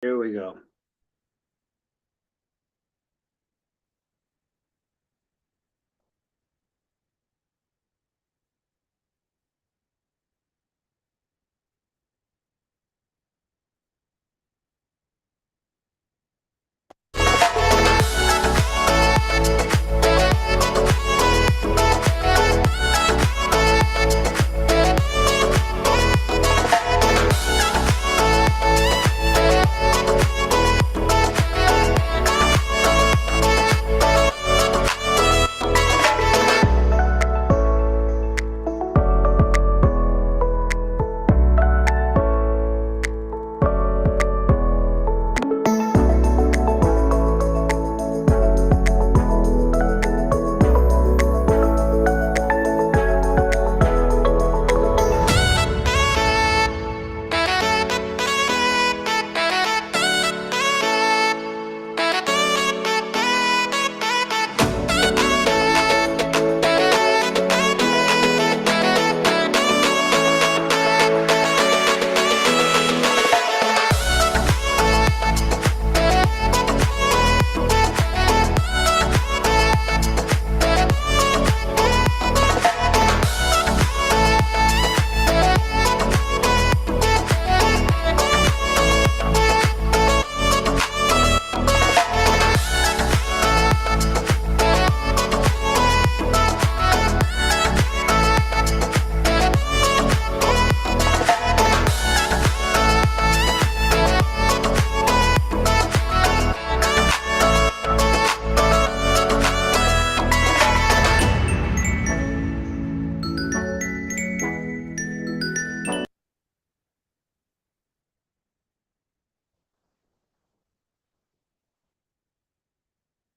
Here we go.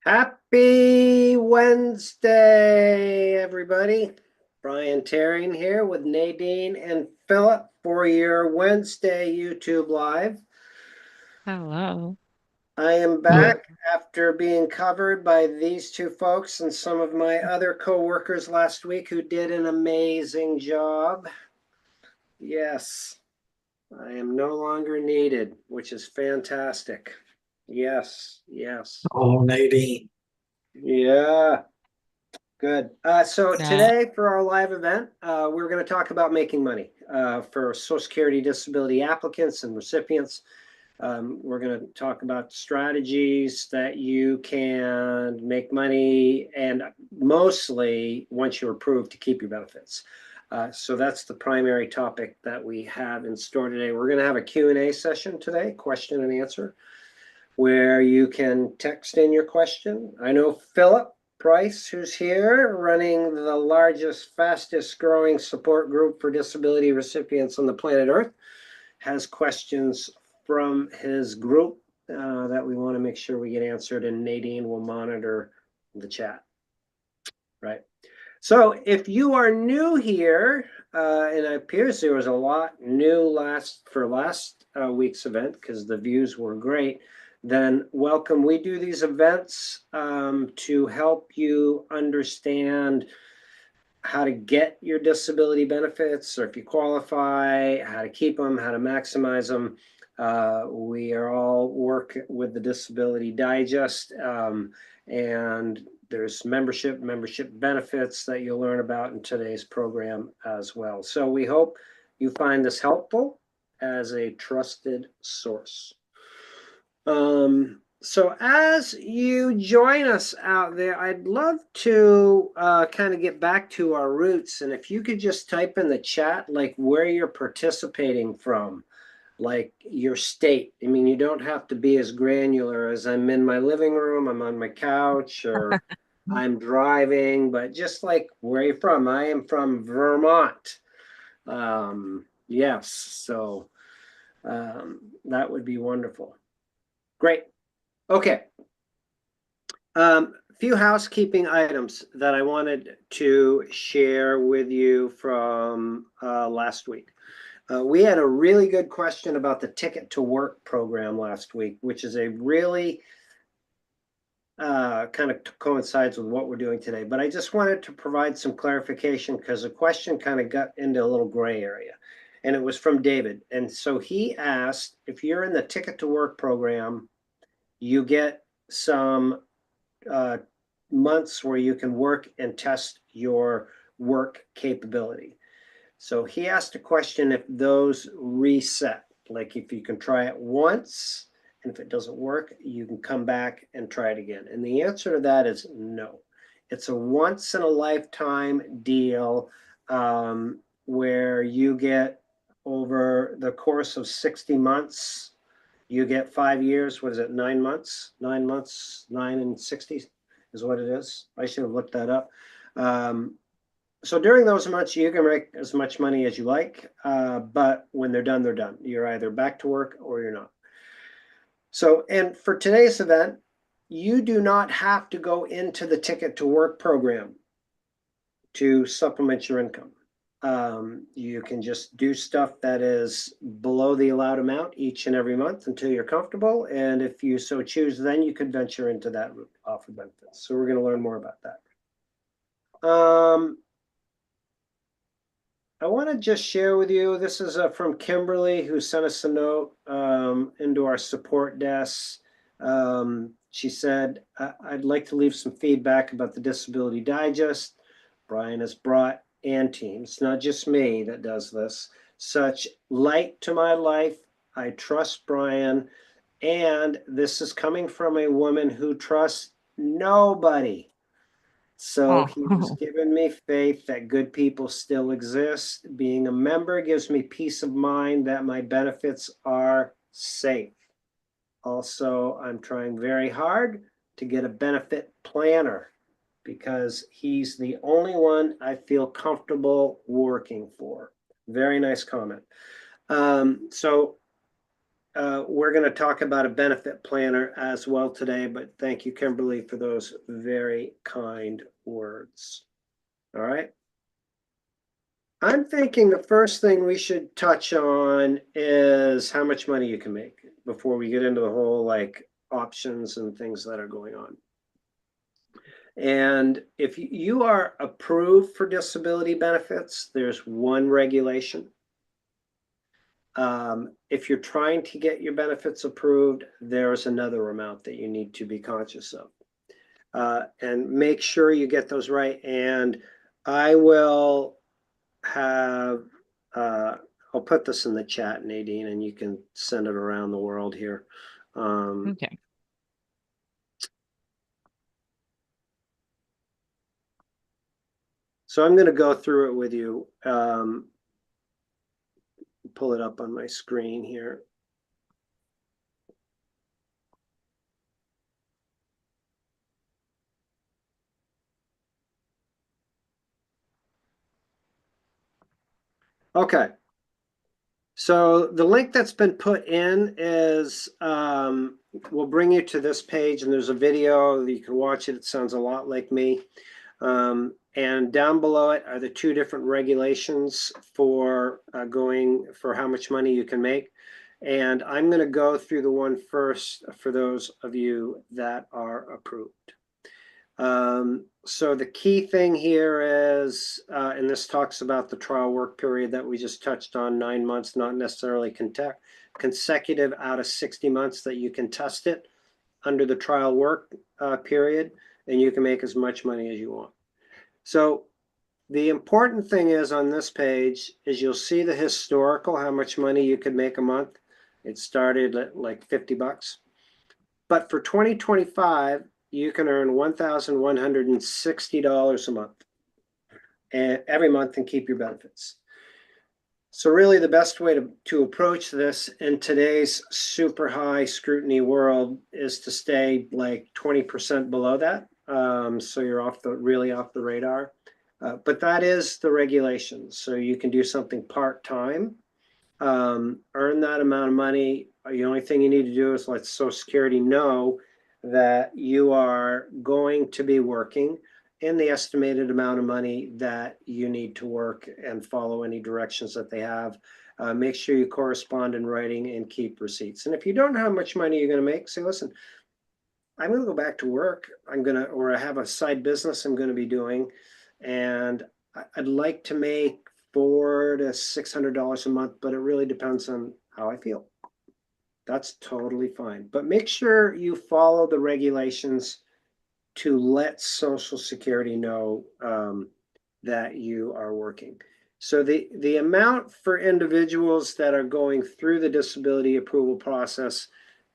Happy Wednesday, everybody. Brian Terring here with Nadine and Philip for your Wednesday YouTube Live. Hello. I am back after being covered by these two folks and some of my other co-workers last week who did an amazing job. Yes, I am no longer needed, which is fantastic. Yes. Oh, Nadine. Yeah. Good. So That today for our live event, we're going to talk about making money for Social Security disability applicants and recipients. We're going to talk about strategies that you can make money and mostly once you're approved to keep your benefits. So that's the primary topic that we have in store today. We're going to have a Q&A session today, question and answer, where you can text in your question. I know Philip Price, who's here, running the largest, fastest growing support group for disability recipients on the planet Earth, has questions from his group that we want to make sure we get answered, and Nadine will monitor the chat. Right. So if you are new here, and it appears there was a lot new last week's event because the views were great, then welcome. We do these events to help you understand how to get your disability benefits, or if you qualify, how to keep them, how to maximize them. We are all work with the Disability Digest, and there's membership benefits that you'll learn about in today's program as well. So we hope you find this helpful as a trusted source. So as you join us out there, I'd love to kind of get back to our roots. And if you could just type in the chat, like where you're participating from, like your state. I mean, you don't have to be as granular as I'm in my living room, I'm on my couch, or I'm driving, but just like where are you from? I am from Vermont. Yes, so that would be wonderful. Great. Okay. Few housekeeping items that I wanted to share with you from last week. We had a really good question about the Ticket to Work program last week, which is a really kind of coincides with what we're doing today. But I just wanted to provide some clarification because the question kind of got into a little gray area. and it was from David. And so he asked, if you're in the Ticket to Work program, you get some months where you can work and test your work capability. So he asked a question if those reset, like if you can try it once, and if it doesn't work, you can come back and try it again. And the answer to that is no. It's a once in a lifetime deal where you get, over the course of 60 months, you get 5 years. What is it? 9 months? 9 months, 9 and 60 is what it is. I should have looked that up. So during those months, you can make as much money as you like, but when they're done, they're done. You're either back to work or you're not. So, and for today's event, you do not have to go into the Ticket to Work program to supplement your income. You can just do stuff that is below the allowed amount each and every month until you're comfortable. And if you so choose, then you could venture into that route, offer benefits. So we're going to learn more about that. I want to just share with you, this is from Kimberly, who sent us a note into our support desk. She said, I'd like to leave some feedback about the Disability Digest. Brian has brought and team, it's not just me that does this, such light to my life. I trust Brian. And this is coming from a woman who trusts nobody. So he was Oh, giving me faith that good people still exist. Being a member gives me peace of mind that my benefits are safe. Also, I'm trying very hard to get a benefit planner because he's the only one I feel comfortable working for. Very nice comment. We're going to talk about a benefit planner as well today, but thank you, Kimberly, for those very kind words. All right. I'm thinking the first thing we should touch on is how much money you can make before we get into the whole like options and things that are going on. And if you are approved for disability benefits, there's one regulation. If you're trying to get your benefits approved, there's another amount that you need to be conscious of. And make sure you get those right. And I will have, I'll put this in the chat, Nadine, and you can send it around the world here. okay. So I'm going to go through it with you. Pull it up on my screen here. Okay. So the link that's been put in is, will bring you to this page, and there's a video that you can watch it. It sounds a lot like me. And down below it are the two different regulations for going for how much money you can make. And I'm going to go through the one first for those of you that are approved. So the key thing here is, and this talks about the trial work period that we just touched on, 9 months, not necessarily consecutive out of 60 months that you can test it under the trial work period, and you can make as much money as you want. So the important thing is on this page is you'll see the historical, how much money you could make a month. It started at like 50 bucks. But for 2025, you can earn $1,160 a month and every month and keep your benefits. So really the best way to approach this in today's super high scrutiny world is to stay like 20% below that. So you're really off the radar. But that is the regulation. So you can do something part-time, earn that amount of money. The only thing you need to do is let Social Security know that you are going to be working in the estimated amount of money that you need to work, and follow any directions that they have. Make sure you correspond in writing and keep receipts. And if you don't know how much money you're going to make, say, listen, I'm going to go back to work. or I have a side business I'm going to be doing, and I'd like to make $400 to $600 a month, but it really depends on how I feel. That's totally fine. But make sure you follow the regulations to let Social Security know that you are working. So the amount for individuals that are going through the disability approval process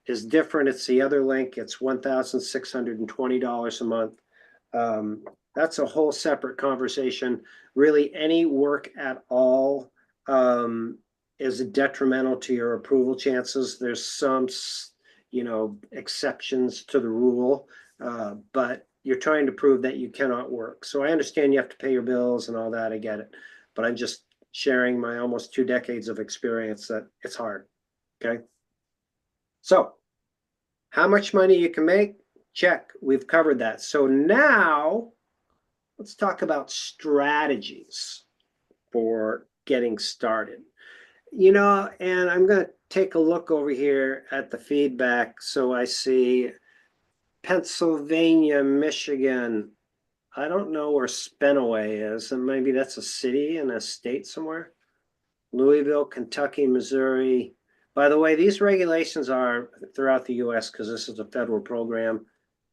is different. It's the other link. It's $1,620 a month. That's a whole separate conversation. Really, any work at all is detrimental to your approval chances. There's some, exceptions to the rule, but you're trying to prove that you cannot work. So I understand you have to pay your bills and all that. I get it, but I'm just sharing my almost 2 decades of experience that it's hard. Okay. So how much money you can make? Check. We've covered that. So now let's talk about strategies for getting started. And I'm going to take a look over here at the feedback. So I see Pennsylvania, Michigan. I don't know where Spenaway is, and maybe that's a city in a state somewhere. Louisville, Kentucky, Missouri. By the way, these regulations are throughout the US because this is a federal program.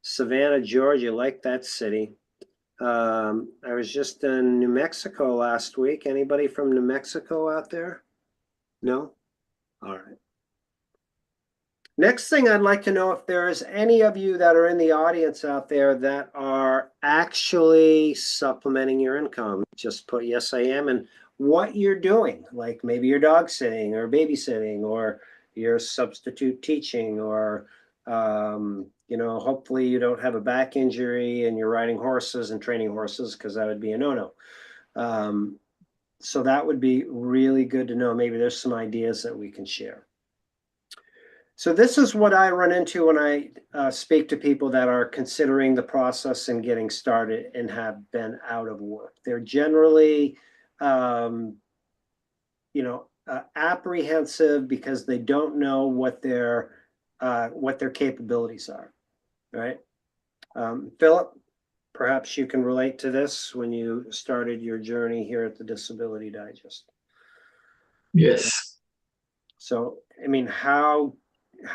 Savannah, Georgia, like that city. I was just in New Mexico last week. Anybody from New Mexico out there? No? All right. Next thing I'd like to know if there is any of you that are in the audience out there that are actually supplementing your income. Just put yes, I am, and what you're doing, like maybe you're dog sitting or babysitting or you're substitute teaching or hopefully you don't have a back injury and you're riding horses and training horses because that would be a no-no. So that would be really good to know. Maybe there's some ideas that we can share. So this is what I run into when I speak to people that are considering the process and getting started and have been out of work. They're generally, apprehensive because they don't know what their capabilities are, right? Philip, perhaps you can relate to this when you started your journey here at the Disability Digest. Yes. So, I mean, how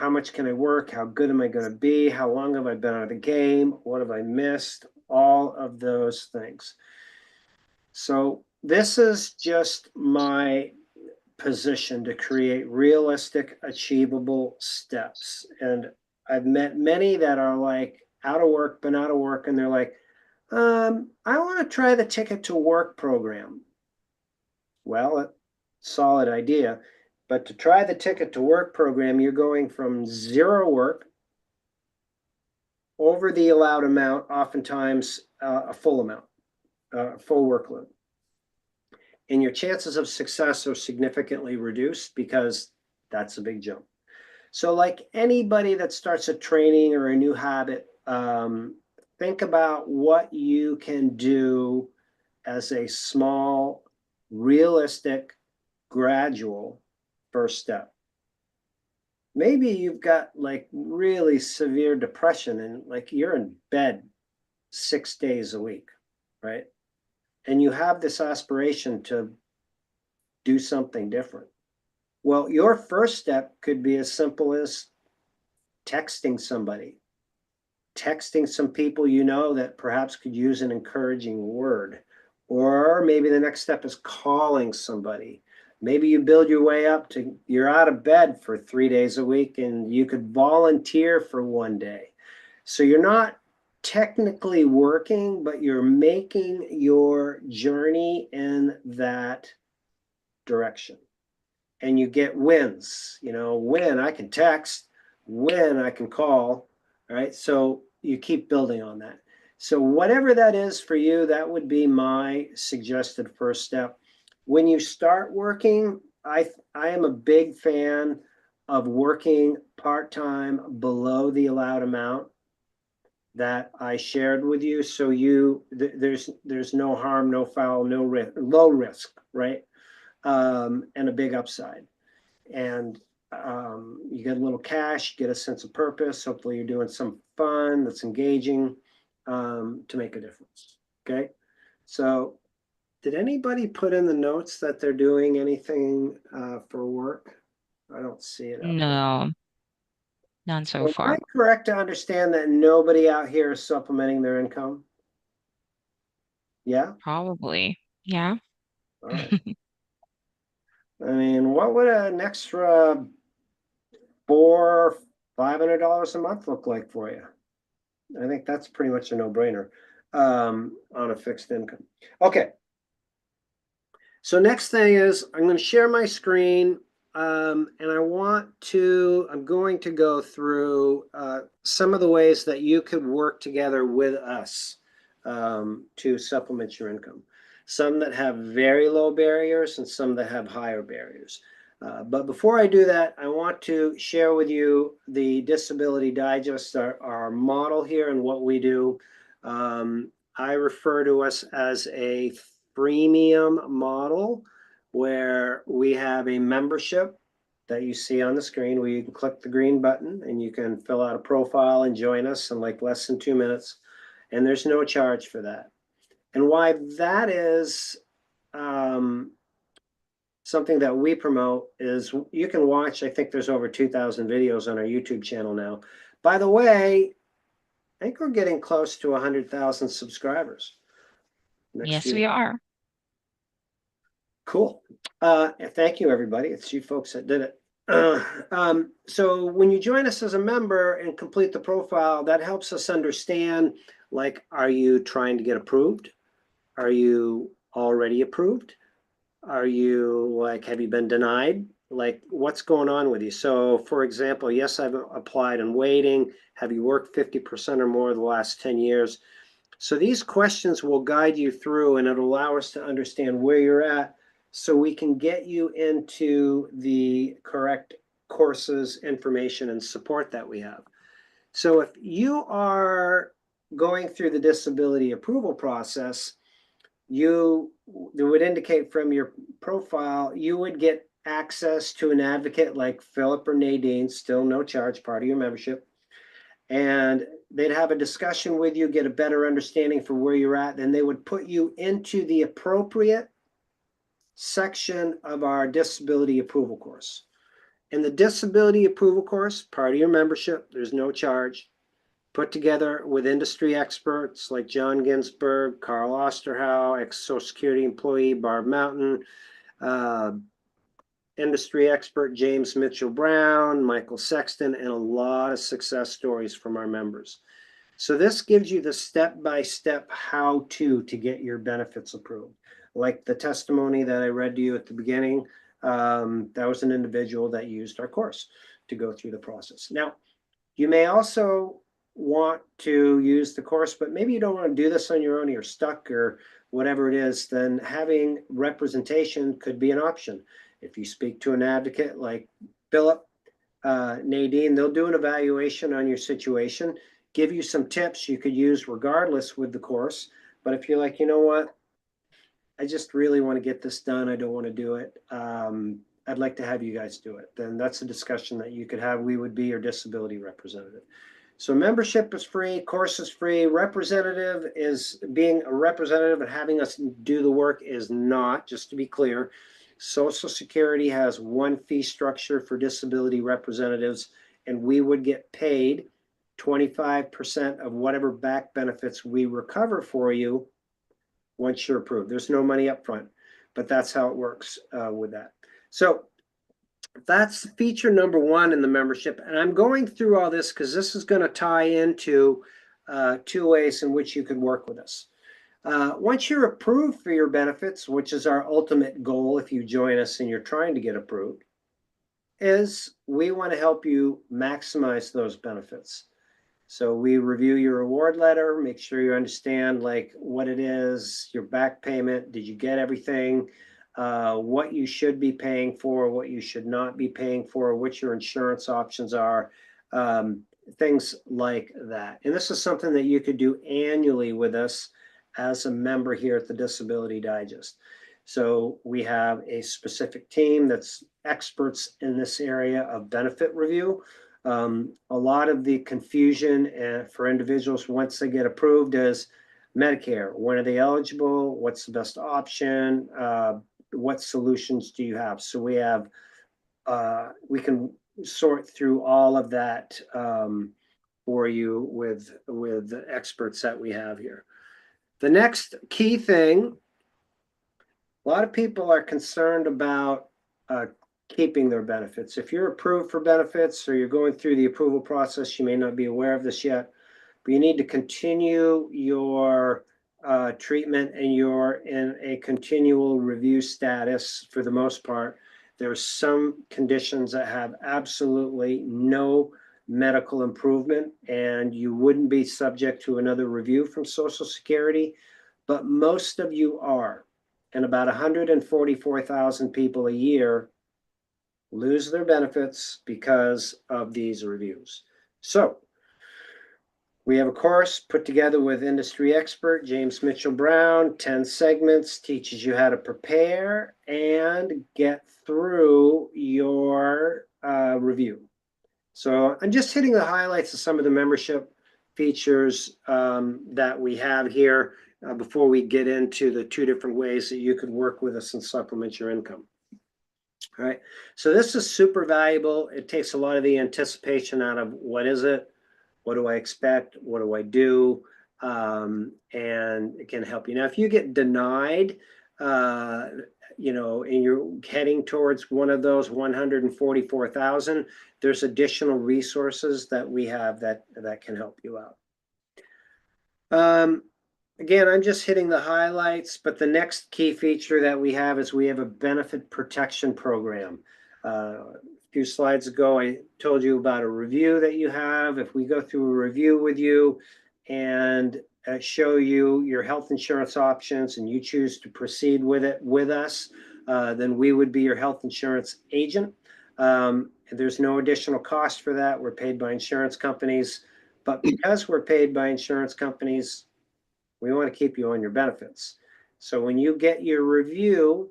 much can I work? How good am I going to be? How long have I been out of the game? What have I missed? All of those things. So this is just my position to create realistic, achievable steps. And I've met many that are like out of work, been out of work, and they're like, I want to try the Ticket to Work program. Well, solid idea. But to try the Ticket to Work program, you're going from zero work over the allowed amount, oftentimes a full amount, full workload. And your chances of success are significantly reduced because that's a big jump. So like anybody that starts a training or a new habit, think about what you can do as a small, realistic, gradual first step. Maybe you've got like really severe depression and like you're in bed 6 days a week, right? And you have this aspiration to do something different. Well, your first step could be as simple as texting somebody, texting some people you know that perhaps could use an encouraging word. Or maybe the next step is calling somebody. Maybe you build your way up to you're out of bed for 3 days a week and you could volunteer for 1 day. So you're not technically working, but you're making your journey in that direction. And you get wins, when I can text, when I can call, right? So you keep building on that. So whatever that is for you, that would be my suggested first step. When you start working, I am a big fan of working part-time below the allowed amount that I shared with you. So there's no harm, no foul, no risk, low risk, right? And a big upside. And you get a little cash, you get a sense of purpose. Hopefully you're doing some fun that's engaging to make a difference. Okay. So Did anybody put in the notes that they're doing anything for work? I don't see it up there. No, none so So am I far. correct to understand that nobody out here is supplementing their income? Yeah? Probably. Yeah. All right. I mean, what would an extra $500 a month look like for you? I think that's pretty much a no-brainer on a fixed income. Okay. So next thing is I'm going to share my screen, and I'm going to go through some of the ways that you could work together with us to supplement your income. Some that have very low barriers and some that have higher barriers. But before I do that, I want to share with you the Disability Digest, our model here and what we do. I refer to us as a freemium model where we have a membership that you see on the screen where you can click the green button and you can fill out a profile and join us in like less than 2 minutes. And there's no charge for that. And why that is something that we promote is you can watch, I think there's over 2,000 videos on our YouTube channel now. By the way, I think we're getting close to 100,000 subscribers next Yes, year. we are. Cool. Thank you, everybody. It's you folks that did it. So when you join us as a member and complete the profile, that helps us understand, like, are you trying to get approved? Are you already approved? Are you like, have you been denied? Like, what's going on with you? So, for example, yes, I've applied and waiting. Have you worked 50% or more the last 10 years? So these questions will guide you through and it'll allow us to understand where you're at so we can get you into the correct courses, information, and support that we have. So if you are going through the disability approval process, it would indicate from your profile, you would get access to an advocate like Philip or Nadine, still no charge, part of your membership. And they'd have a discussion with you, get a better understanding for where you're at, and they would put you into the appropriate section of our disability approval course. In the disability approval course, part of your membership, there's no charge, put together with industry experts like John Ginsberg, Carl Osterhow, ex-Social Security employee Barb Mountain, industry expert James Mitchell Brown, Michael Sexton, and a lot of success stories from our members. So this gives you the step-by-step how-to get your benefits approved. Like the testimony that I read to you at the beginning, that was an individual that used our course to go through the process. Now, you may also want to use the course, but maybe you don't want to do this on your own, you're stuck or whatever it is, then having representation could be an option. If you speak to an advocate like Philip, Nadine, they'll do an evaluation on your situation, give you some tips you could use regardless with the course. But if you're like, you know what, I just really want to get this done, I don't want to do it, I'd like to have you guys do it, then that's a discussion that you could have. We would be your disability representative. So membership is free, course is free, representative is being a representative and having us do the work is not, just to be clear. Social Security has one fee structure for disability representatives, and we would get paid 25% of whatever back benefits we recover for you once you're approved. There's no money up front, but that's how it works with that. So that's feature number one in the membership. And I'm going through all this because this is going to tie into two ways in which you could work with us. Once you're approved for your benefits, which is our ultimate goal if you join us and you're trying to get approved, is we want to help you maximize those benefits. So we review your reward letter, make sure you understand like what it is, your back payment, did you get everything, what you should be paying for, what you should not be paying for, what your insurance options are, things like that. And this is something that you could do annually with us as a member here at the Disability Digest. So we have a specific team that's experts in this area of benefit review. A lot of the confusion for individuals once they get approved is, Medicare, when are they eligible? What's the best option? What solutions do you have? So we have, we can sort through all of that for you with the experts that we have here. The next key thing, a lot of people are concerned about keeping their benefits. If you're approved for benefits or you're going through the approval process, you may not be aware of this yet, but you need to continue your treatment, and you're in a continual review status for the most part. There's some conditions that have absolutely no medical improvement, and you wouldn't be subject to another review from Social Security, but most of you are. And about 144,000 people a year lose their benefits because of these reviews. So we have a course put together with industry expert James Mitchell Brown, 10 segments, teaches you how to prepare and get through your review. So I'm just hitting the highlights of some of the membership features that we have here before we get into the 2 different ways that you could work with us and supplement your income. All right, so this is super valuable. It takes a lot of the anticipation out of what is it? What do I expect? What do I do? And it can help you. Now, if you get denied, you know, and you're heading towards one of those 144,000, there's additional resources that we have that can help you out. Again, I'm just hitting the highlights, but the next key feature that we have is we have a benefit protection program. A few slides ago, I told you about a review that you have. If we go through a review with you and show you your health insurance options and you choose to proceed with it with us, then we would be your health insurance agent. There's no additional cost for that. We're paid by insurance companies, but because we're paid by insurance companies, we want to keep you on your benefits. So when you get your review,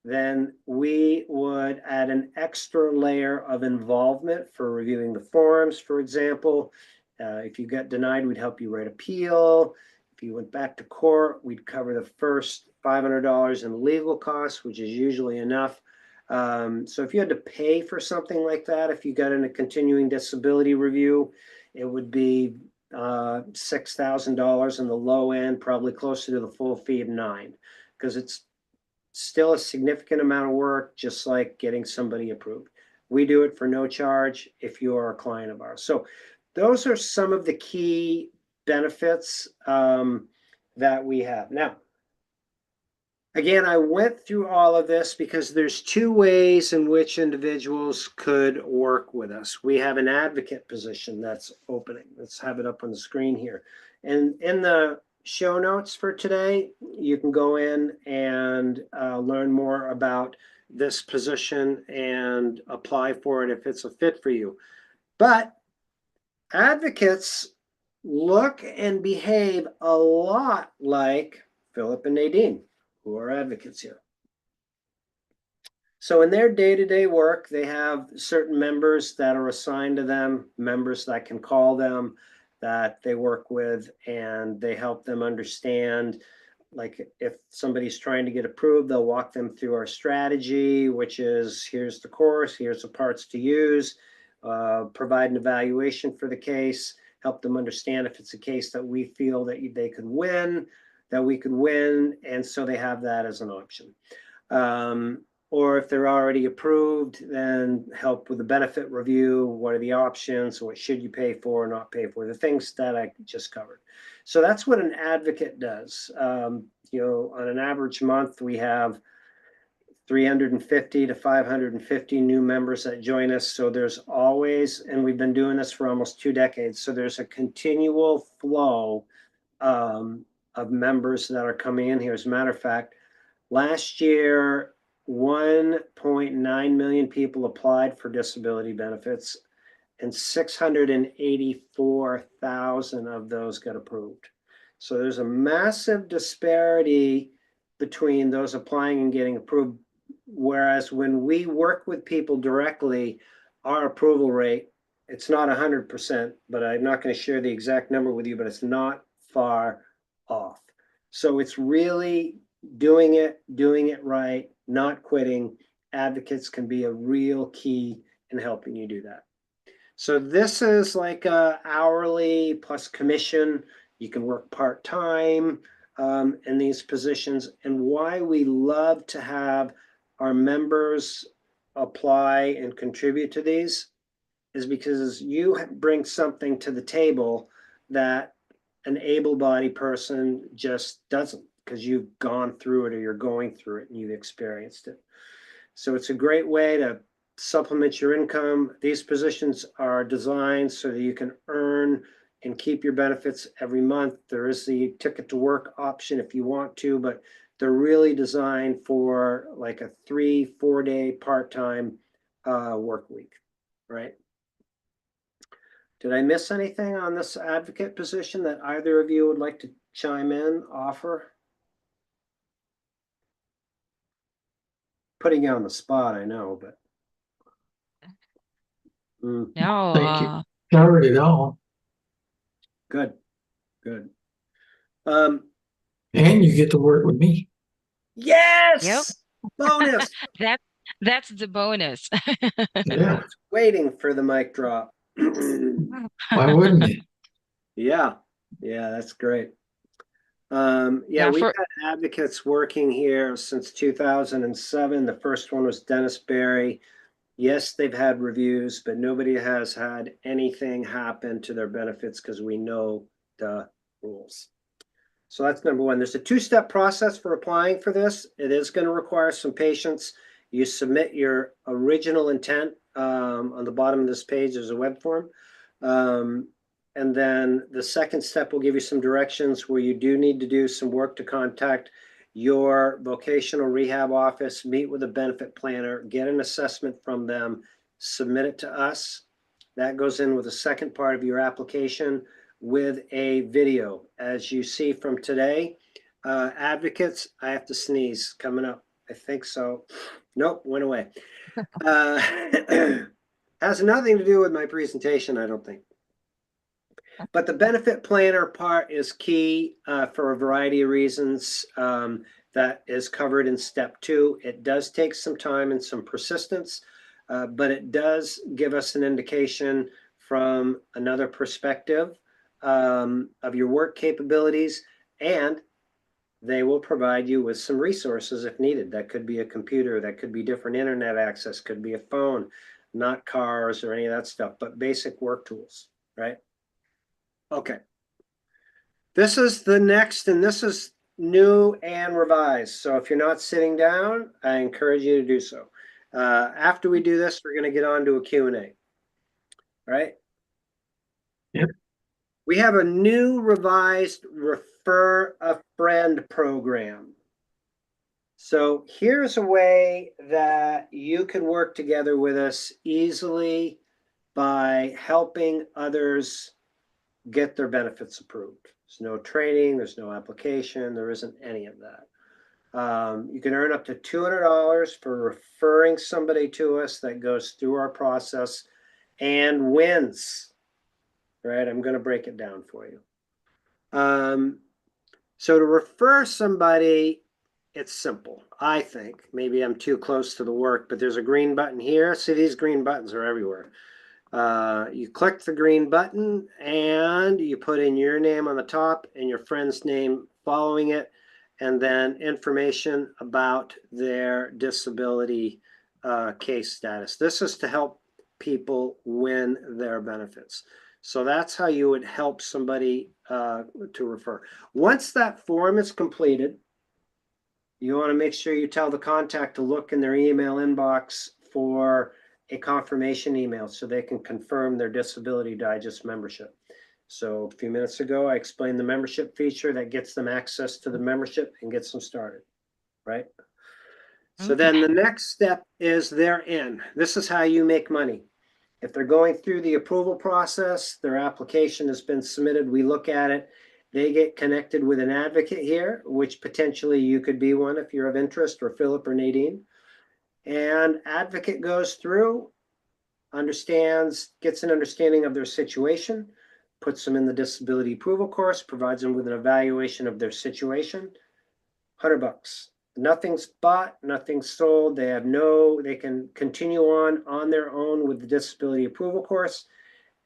then we would add an extra layer of involvement for reviewing the forms, for example. If you got denied, we'd help you write appeal. If you went back to court, we'd cover the first $500 in legal costs, which is usually enough. So if you had to pay for something like that, if you got in a continuing disability review, it would be $6,000 in the low end, probably closer to the full fee of $9,000, because it's still a significant amount of work, just like getting somebody approved. We do it for no charge if you are a client of ours. So those are some of the key benefits that we have. Now, again, I went through all of this because there's 2 ways in which individuals could work with us. We have an advocate position that's opening. Let's have it up on the screen here. And in the show notes for today, you can go in and learn more about this position and apply for it if it's a fit for you. But advocates look and behave a lot like Philip and Nadine, who are advocates here. So in their day-to-day work, they have certain members that are assigned to them, members that can call them, that they work with, and they help them understand, like if somebody's trying to get approved, they'll walk them through our strategy, which is here's the course, here's the parts to use, provide an evaluation for the case, help them understand if it's a case that we feel that they could win, that we could win, and so they have that as an option. Or if they're already approved, then help with the benefit review. What are the options? What should you pay for or not pay for? The things that I just covered. So that's what an advocate does. You know, on an average month, we have 350 to 550 new members that join us. So there's always, and we've been doing this for almost 2 decades. So there's a continual flow of members that are coming in here. As a matter of fact, last year, 1.9 million people applied for disability benefits, and 684,000 of those got approved. So there's a massive disparity between those applying and getting approved. Whereas when we work with people directly, our approval rate, it's not 100%, but I'm not going to share the exact number with you, but it's not far off. So it's really doing it right, not quitting. Advocates can be a real key in helping you do that. So this is like a hourly plus commission. You can work part-time in these positions. And why we love to have our members apply and contribute to these is because you bring something to the table that an able-bodied person just doesn't, because you've gone through it or you're going through it and you've experienced it. So it's a great way to supplement your income. These positions are designed so that you can earn and keep your benefits every month. There is the ticket to work option if you want to, but they're really designed for like a 3-4 day part-time work week, right? Did I miss anything on this advocate position that either of you would like to chime in, offer? Putting you on the spot, I know, but. No, Thank you. Covered it all. Good, good. And you get to work with me. Yes! Yep. Bonus! That's the bonus. Yeah. Waiting for the mic drop. Why wouldn't it? Yeah, that's great. Yeah, Yeah, we've for had advocates working here since 2007. The first one was Dennis Berry. Yes, they've had reviews, but nobody has had anything happen to their benefits because we know the rules. So that's number one. There's a two-step process for applying for this. It is going to require some patience. You submit your original intent on the bottom of this page. There's a web form. And then the second step will give you some directions where you do need to do some work to contact your vocational rehab office, meet with a benefit planner, get an assessment from them, submit it to us. That goes in with the second part of your application with a video. As you see from today, advocates, I have to sneeze coming up. I think so. Nope, went away. Has nothing to do with my presentation, I don't think. But the benefit planner part is key for a variety of reasons. That is covered in step 2. It does take some time and some persistence, but it does give us an indication from another perspective of your work capabilities, and they will provide you with some resources if needed. That could be a computer, that could be different internet access, could be a phone, not cars or any of that stuff, but basic work tools, right? Okay. This is the next, and this is new and revised. So if you're not sitting down, I encourage you to do so. After we do this, we're going to get on to a Q&A. Right? Yep. We have a new revised Refer a Friend program. So here's a way that you can work together with us easily by helping others get their benefits approved. There's no training, there's no application, there isn't any of that. You can earn up to $200 for referring somebody to us that goes through our process and wins. Right? I'm going to break it down for you. So to refer somebody, it's simple. I think maybe I'm too close to the work, but there's a green button here. See, these green buttons are everywhere. You click the green button and you put in your name on the top and your friend's name following it, and then information about their disability case status. This is to help people win their benefits. So that's how you would help somebody to refer. Once that form is completed, you want to make sure you tell the contact to look in their email inbox for a confirmation email so they can confirm their Disability Digest membership. So a few minutes ago, I explained the membership feature that gets them access to the membership and gets them started, right? So then the next step is they're in. This is how you make money. If they're going through the approval process, their application has been submitted, we look at it, they get connected with an advocate here, which potentially you could be one if you're of interest, or Philip or Nadine. And advocate goes through, understands, gets an understanding of their situation, puts them in the disability approval course, provides them with an evaluation of their situation. $100. Nothing's bought, nothing's sold. They can continue on their own with the disability approval course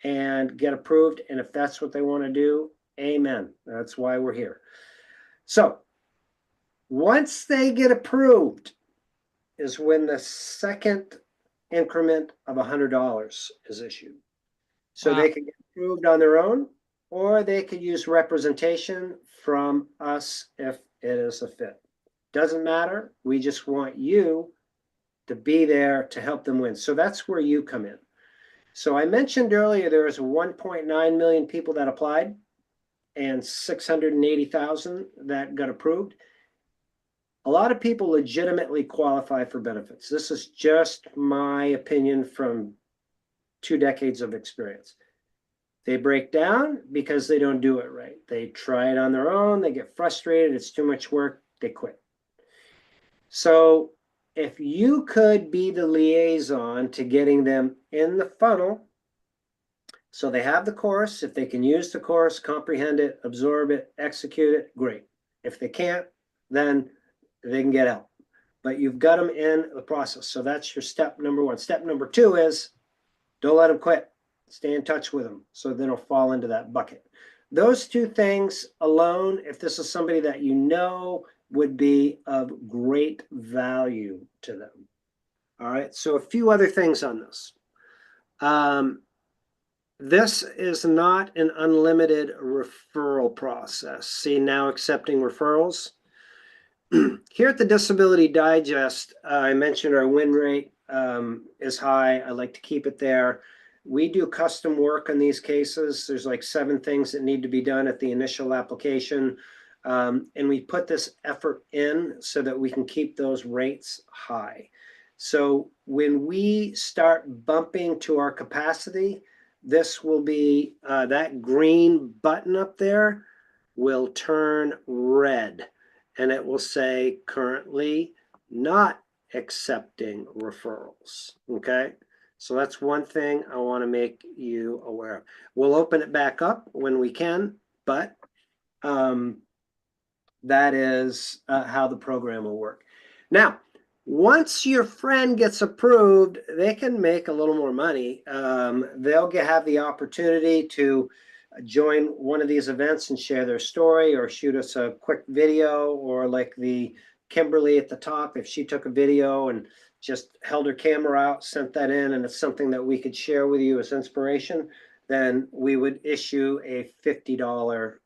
and get approved. And if that's what they want to do, amen. That's why we're here. So once they get approved is when the second increment of $100 is issued. So they can get approved on their own, or they could use representation from us if it is a fit. Doesn't matter. We just want you to be there to help them win. So that's where you come in. So I mentioned earlier there was 1.9 million people that applied and 680,000 that got approved. A lot of people legitimately qualify for benefits. This is just my opinion from 2 decades of experience. They break down because they don't do it right. They try it on their own. They get frustrated. It's too much work. They quit. So if you could be the liaison to getting them in the funnel, so they have the course, if they can use the course, comprehend it, absorb it, execute it, great. If they can't, then they can get out. But you've got them in the process. So that's your step number 1. Step number 2 is don't let them quit. Stay in touch with them so they don't fall into that bucket. Those 2 things alone, if this is somebody that you know, would be of great value to them. All right, so a few other things on this. This is not an unlimited referral process. See, now accepting referrals. Here at the Disability Digest, I mentioned our win rate is high. I like to keep it there. We do custom work on these cases. There's like 7 things that need to be done at the initial application. And we put this effort in so that we can keep those rates high. So when we start bumping to our capacity, this will be that green button up there will turn red. And it will say currently not accepting referrals. Okay, so that's one thing I want to make you aware of. We'll open it back up when we can, but that is how the program will work. Now, once your friend gets approved, they can make a little more money. They'll have the opportunity to join one of these events and share their story, or shoot us a quick video, or like the Kimberly at the top, if she took a video and just held her camera out, sent that in, and it's something that we could share with you as inspiration, then we would issue a $50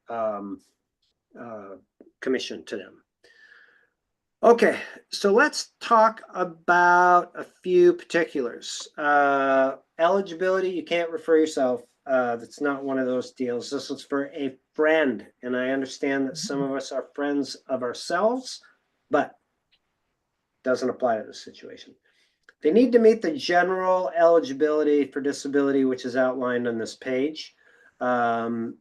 commission to them. Okay, so let's talk about a few particulars. Eligibility, you can't refer yourself. That's not one of those deals. This is for a friend. And I understand that some of us are friends of ourselves, but doesn't apply to this situation. They need to meet the general eligibility for disability, which is outlined on this page. And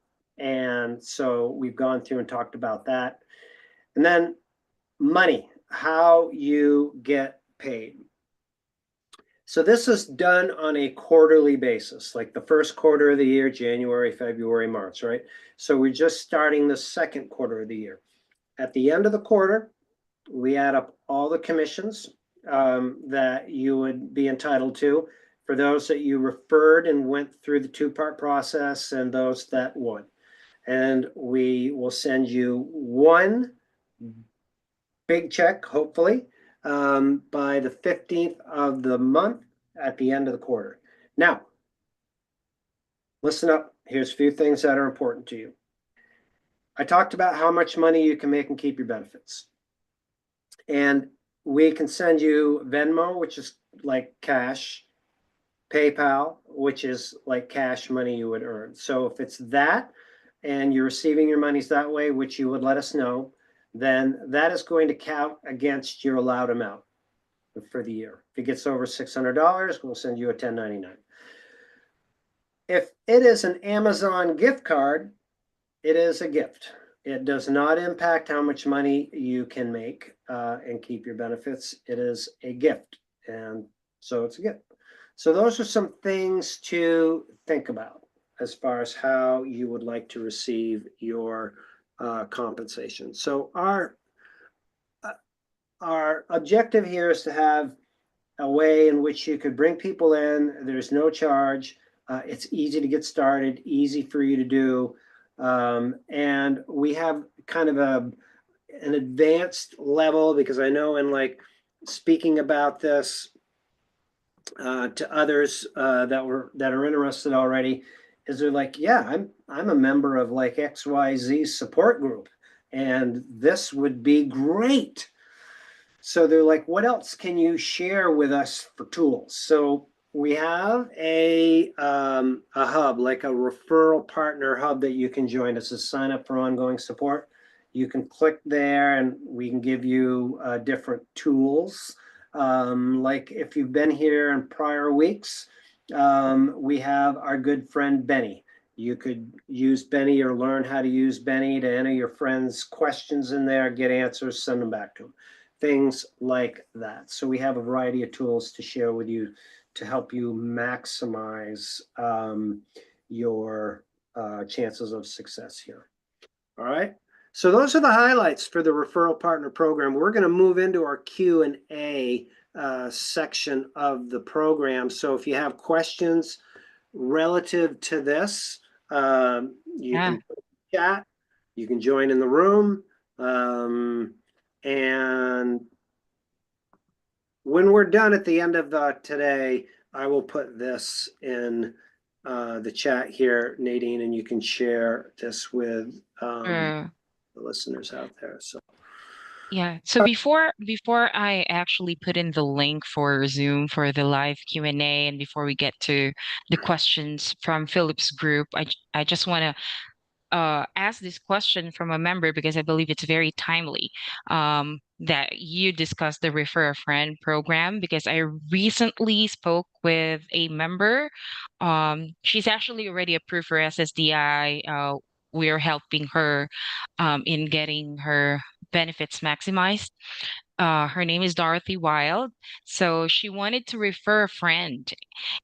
so we've gone through and talked about that. And then money, how you get paid. So this is done on a quarterly basis, like the first quarter of the year, January, February, March, right? So we're just starting the second quarter of the year. At the end of the quarter, we add up all the commissions that you would be entitled to for those that you referred and went through the 2-part process, and those that won. And we will send you one big check, hopefully, by the 15th of the month at the end of the quarter. Now, listen up. Here's a few things that are important to you. I talked about how much money you can make and keep your benefits. And we can send you Venmo, which is like cash, PayPal, which is like cash money you would earn. So if it's that and you're receiving your monies that way, which you would let us know, then that is going to count against your allowed amount for the year. If it gets over $600, we'll send you a 1099. If it is an Amazon gift card, it is a gift. It does not impact how much money you can make and keep your benefits. It is a gift, and so it's a gift. So those are some things to think about. as far as how you would like to receive your compensation. So our objective here is to have a way in which you could bring people in. There's no charge. It's easy to get started, easy for you to do. And we have kind of an advanced level, because I know in like speaking about this to others that are interested already, is they're like, yeah, I'm a member of like XYZ support group, and this would be great. So they're like, what else can you share with us for tools? So we have a hub, like a referral partner hub that you can join us to sign up for ongoing support. You can click there and we can give you different tools. Like if you've been here in prior weeks, we have our good friend Benny. You could use Benny or learn how to use Benny to enter your friends' questions in there, get answers, send them back to them. Things like that. So we have a variety of tools to share with you to help you maximize your chances of success here. All right. So those are the highlights for the referral partner program. We're going to move into our Q&A section of the program. So if you have questions relative to this, you can chat, you can join in the room. And when we're done at the end of today, I will put this in the chat here, Nadine, and you can share this with the listeners out there. So yeah. So before I actually put in the link for Zoom for the live Q&A, and before we get to the questions from Philip's group, I just want to ask this question from a member because I believe it's very timely that you discussed the Refer a Friend program, because I recently spoke with a member. She's actually already approved for SSDI. We're helping her in getting her benefits maximized. Her name is Dorothy Wild. So she wanted to refer a friend.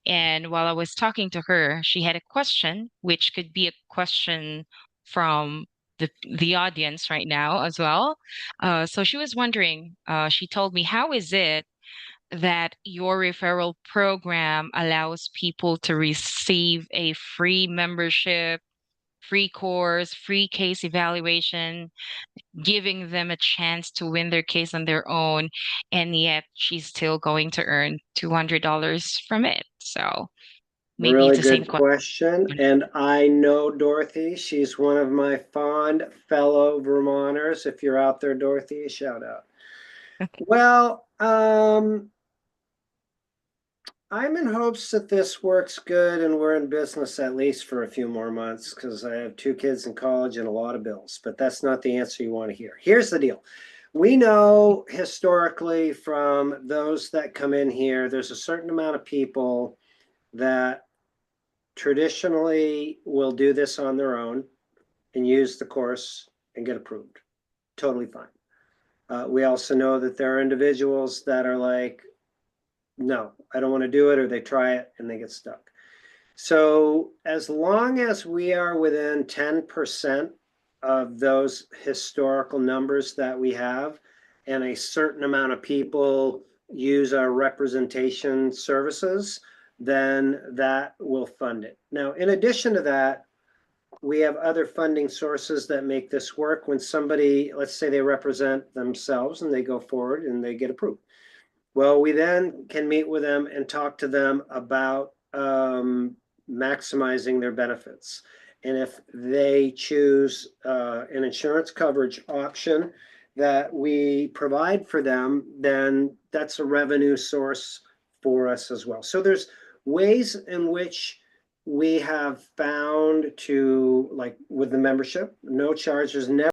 And while I was talking to her, she had a question, which could be a question from the audience right now as well. So she was wondering, she told me, how is it that your referral program allows people to receive a free membership, free course, free case evaluation, giving them a chance to win their case on their own, and yet she's still going to earn $200 from it? So maybe really it's the same good question. And I know Dorothy. She's one of my fond fellow Vermonters. If you're out there, Dorothy, shout out. Well, I'm in hopes that this works good and we're in business at least for a few more months, because I have 2 kids in college and a lot of bills, but that's not the answer you want to hear. Here's the deal. We know historically from those that come in here, there's a certain amount of people that traditionally will do this on their own and use the course and get approved. Totally fine. We also know that there are individuals that are like, no, I don't want to do it, or they try it and they get stuck. So as long as we are within 10% of those historical numbers that we have, and a certain amount of people use our representation services, then that will fund it. Now, in addition to that, we have other funding sources that make this work. When somebody, let's say they represent themselves and they go forward and they get approved. Well, we then can meet with them and talk to them about maximizing their benefits. And if they choose an insurance coverage option that we provide for them, then that's a revenue source for us as well. So there's ways in which we have found to, like with the membership, no charge, there's never